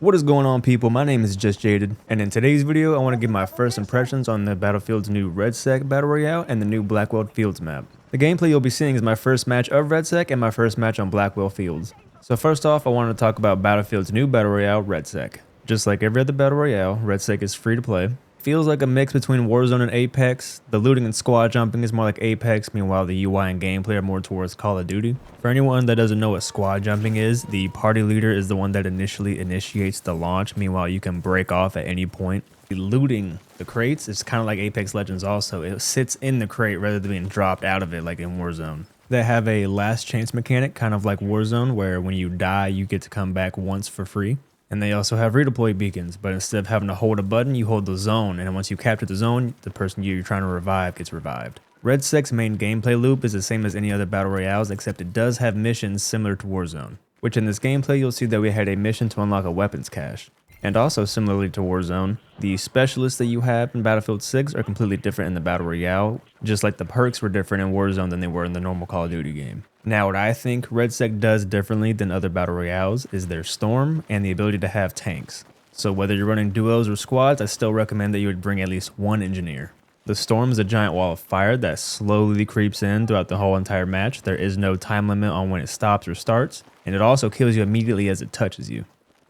What is going on, people? My name is just Jaded, and in today's video I want to give my first impressions on the Battlefield's new REDSEC Battle Royale and the new Blackwell Fields map. The gameplay you'll be seeing is my first match of REDSEC and my first match on Blackwell Fields. So first off, I want to talk about Battlefield's new Battle Royale, REDSEC. Just like every other Battle Royale, REDSEC is free to play. Feels like a mix between Warzone and Apex. The looting and squad jumping is more like Apex, meanwhile the UI and gameplay are more towards Call of Duty. For anyone that doesn't know what squad jumping is, the party leader is the one that initially initiates the launch, meanwhile you can break off at any point. The looting the crates is kind of like Apex Legends also. It sits in the crate rather than being dropped out of it like in Warzone. They have a last chance mechanic, kind of like Warzone, where when you die you get to come back once for free. And they also have redeploy beacons, but instead of having to hold a button, you hold the zone, and once you capture the zone, the person you're trying to revive gets revived. REDSEC's main gameplay loop is the same as any other Battle Royales, except it does have missions similar to Warzone, which in this gameplay you'll see that we had a mission to unlock a weapons cache. And also similarly to Warzone, the specialists that you have in Battlefield 6 are completely different in the Battle Royale, just like the perks were different in Warzone than they were in the normal Call of Duty game. Now what I think REDSEC does differently than other Battle Royales is their Storm and the ability to have tanks. So whether you're running duos or squads, I still recommend that you would bring at least one engineer. The Storm is a giant wall of fire that slowly creeps in throughout the whole entire match. There is no time limit on when it stops or starts, and it also kills you immediately as it touches you.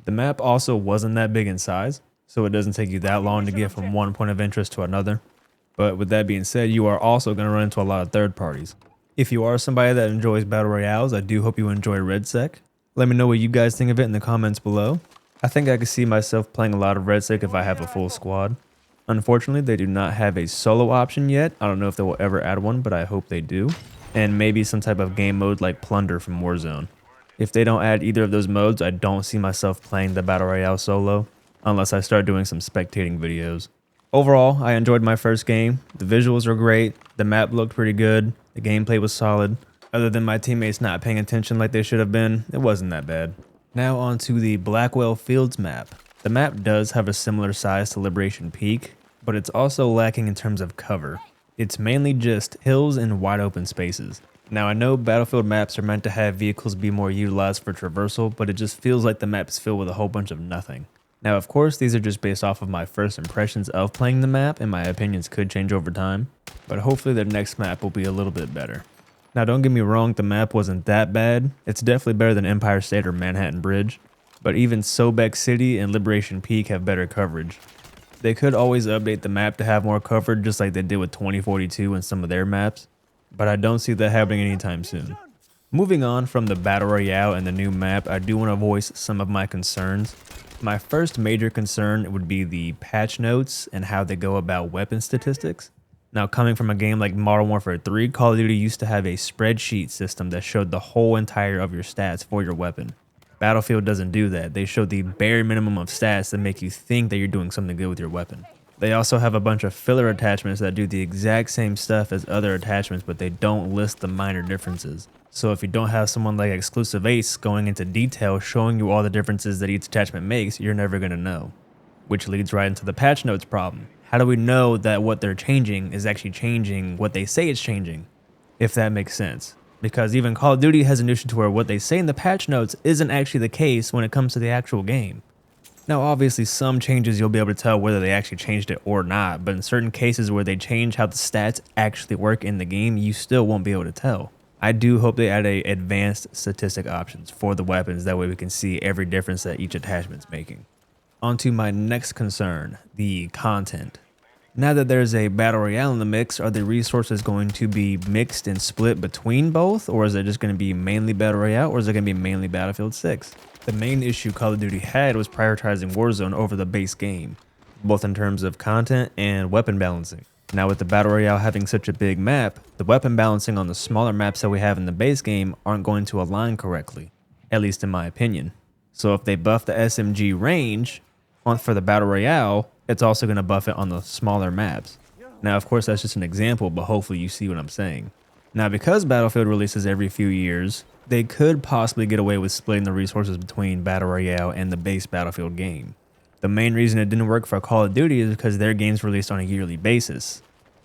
The map also wasn't that big in size, so it doesn't take you that long to get from one point of interest to another. But with that being said, you are also going to run into a lot of third parties. If you are somebody that enjoys Battle Royales, I do hope you enjoy REDSEC. Let me know what you guys think of it in the comments below. I think I could see myself playing a lot of REDSEC if I have a full squad. Unfortunately, they do not have a solo option yet. I don't know if they will ever add one, but I hope they do. And maybe some type of game mode like Plunder from Warzone. If they don't add either of those modes, I don't see myself playing the Battle Royale solo, unless I start doing some spectating videos. Overall, I enjoyed my first game. The visuals were great, the map looked pretty good, the gameplay was solid. Other than my teammates not paying attention like they should have been, it wasn't that bad. Now on to the Blackwell Fields map. The map does have a similar size to Liberation Peak, but it's also lacking in terms of cover. It's mainly just hills and wide open spaces. Now I know Battlefield maps are meant to have vehicles be more utilized for traversal, but it just feels like the map's filled with a whole bunch of nothing. Now of course these are just based off of my first impressions of playing the map, and my opinions could change over time, but hopefully the next map will be a little bit better. Now don't get me wrong, the map wasn't that bad. It's definitely better than Empire State or Manhattan Bridge, but even Sobek City and Liberation Peak have better coverage. They could always update the map to have more coverage just like they did with 2042 and some of their maps, but I don't see that happening anytime soon. Moving on from the Battle Royale and the new map, I do want to voice some of my concerns. My first major concern would be the patch notes and how they go about weapon statistics. Now coming from a game like Modern Warfare 3, Call of Duty used to have a spreadsheet system that showed the whole entire of your stats for your weapon. Battlefield doesn't do that. They show the bare minimum of stats that make you think that you're doing something good with your weapon. They also have a bunch of filler attachments that do the exact same stuff as other attachments, but they don't list the minor differences. So if you don't have someone like Exclusive Ace going into detail showing you all the differences that each attachment makes, you're never going to know. Which leads right into the patch notes problem. How do we know that what they're changing is actually changing what they say it's changing? If that makes sense. Because even Call of Duty has an issue to where what they say in the patch notes isn't actually the case when it comes to the actual game. Now obviously some changes you'll be able to tell whether they actually changed it or not, but in certain cases where they change how the stats actually work in the game, you still won't be able to tell. I do hope they add advanced statistic options for the weapons, that way we can see every difference that each attachment's making. On to my next concern, the content. Now that there's a Battle Royale in the mix, are the resources going to be mixed and split between both, or is it just going to be mainly Battle Royale, or is it going to be mainly Battlefield 6? The main issue Call of Duty had was prioritizing Warzone over the base game, both in terms of content and weapon balancing. Now with the Battle Royale having such a big map, the weapon balancing on the smaller maps that we have in the base game aren't going to align correctly, at least in my opinion. So if they buff the SMG range for the Battle Royale, it's also going to buff it on the smaller maps. Now of course that's just an example, but hopefully you see what I'm saying. Now because Battlefield releases every few years, they could possibly get away with splitting the resources between Battle Royale and the base Battlefield game. The main reason it didn't work for Call of Duty is because their game's released on a yearly basis.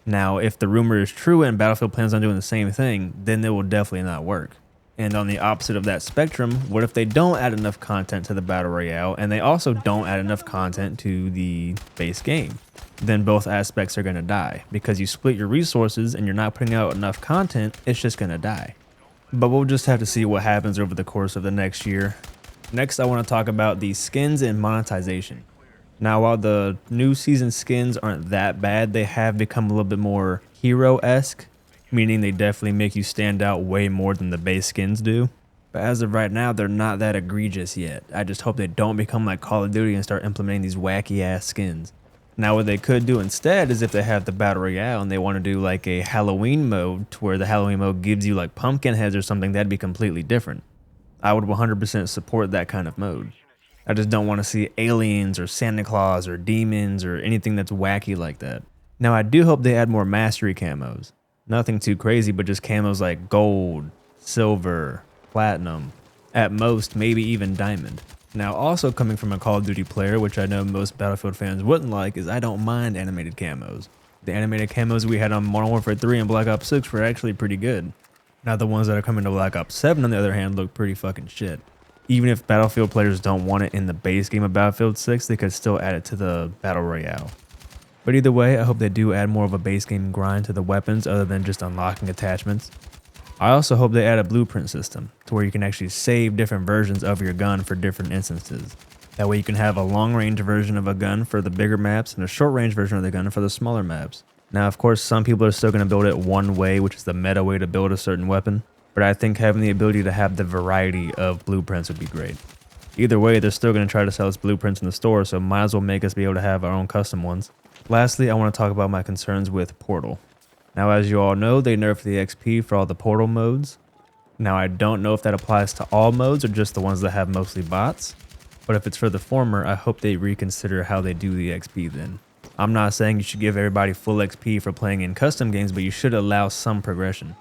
Now if the rumor is true and Battlefield plans on doing the same thing, then it will definitely not work. And on the opposite of that spectrum, what if they don't add enough content to the Battle Royale and they also don't add enough content to the base game? Then both aspects are going to die because you split your resources and you're not putting out enough content, it's just going to die. But we'll just have to see what happens over the course of the next year. Next, I want to talk about the skins and monetization. Now, while the new season skins aren't that bad, they have become a little bit more hero-esque, meaning they definitely make you stand out way more than the base skins do. But as of right now, they're not that egregious yet. I just hope they don't become like Call of Duty and start implementing these wacky-ass skins. Now, what they could do instead is if they have the Battle Royale and they want to do like a Halloween mode to where the Halloween mode gives you like pumpkin heads or something, that'd be completely different. I would 100% support that kind of mode. I just don't want to see aliens or Santa Claus or demons or anything that's wacky like that. Now, I do hope they add more mastery camos. Nothing too crazy, but just camos like gold, silver, platinum, at most maybe even diamond. Now, also coming from a Call of Duty player, which I know most Battlefield fans wouldn't like, is I don't mind animated camos. The animated camos we had on Modern Warfare 3 and Black Ops 6 were actually pretty good. Now, the ones that are coming to Black Ops 7 on the other hand look pretty fucking shit. Even if Battlefield players don't want it in the base game of Battlefield 6, they could still add it to the Battle Royale. But either way, I hope they do add more of a base game grind to the weapons other than just unlocking attachments. I also hope they add a blueprint system to where you can actually save different versions of your gun for different instances. That way you can have a long range version of a gun for the bigger maps and a short range version of the gun for the smaller maps. Now, of course, some people are still going to build it one way, which is the meta way to build a certain weapon. But I think having the ability to have the variety of blueprints would be great. Either way, they're still going to try to sell us blueprints in the store, so might as well make us be able to have our own custom ones. Lastly, I want to talk about my concerns with Portal. Now, as you all know, they nerfed the XP for all the Portal modes. Now, I don't know if that applies to all modes or just the ones that have mostly bots. But if it's for the former, I hope they reconsider how they do the XP then. I'm not saying you should give everybody full XP for playing in custom games, but you should allow some progression.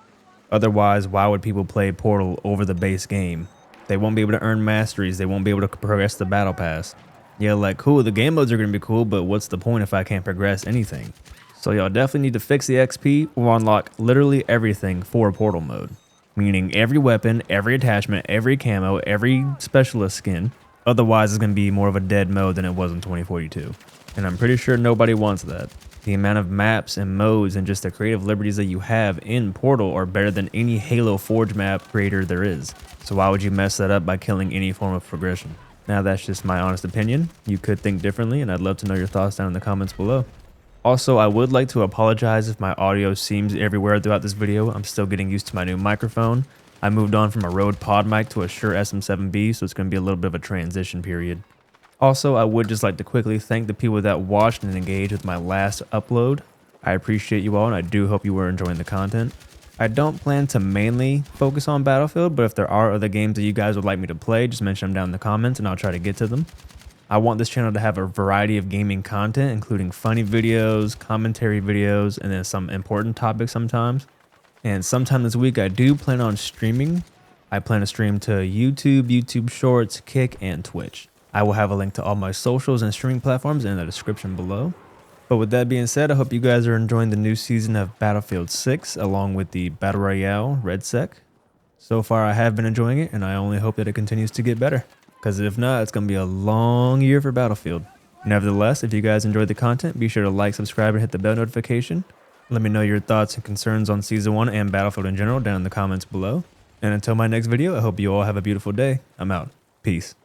Otherwise, why would people play Portal over the base game? They won't be able to earn masteries, they won't be able to progress the battle pass. Yeah, like cool, the game modes are going to be cool, but what's the point if I can't progress anything? So y'all definitely need to fix the XP or unlock literally everything for Portal mode. Meaning every weapon, every attachment, every camo, every specialist skin. Otherwise, it's going to be more of a dead mode than it was in 2042. And I'm pretty sure nobody wants that. The amount of maps and modes and just the creative liberties that you have in Portal are better than any Halo Forge map creator there is. So why would you mess that up by killing any form of progression? Now, that's just my honest opinion. You could think differently, and I'd love to know your thoughts down in the comments below. Also, I would like to apologize if my audio seems everywhere throughout this video. I'm still getting used to my new microphone. I moved on from a Rode Pod mic to a Shure SM7B, so it's going to be a little bit of a transition period. Also, I would just like to quickly thank the people that watched and engaged with my last upload. I appreciate you all, and I do hope you were enjoying the content. I don't plan to mainly focus on Battlefield, but if there are other games that you guys would like me to play, just mention them down in the comments and I'll try to get to them. I want this channel to have a variety of gaming content, including funny videos, commentary videos, and then some important topics sometimes. And sometime this week, I do plan on streaming. I plan to stream to YouTube, YouTube Shorts, Kick, and Twitch. I will have a link to all my socials and streaming platforms in the description below. But with that being said, I hope you guys are enjoying the new season of Battlefield 6 along with the Battle Royale REDSEC. So far, I have been enjoying it, and I only hope that it continues to get better. Because if not, it's going to be a long year for Battlefield. Nevertheless, if you guys enjoyed the content, be sure to like, subscribe, and hit the bell notification. Let me know your thoughts and concerns on Season 1 and Battlefield in general down in the comments below. And until my next video, I hope you all have a beautiful day. I'm out. Peace.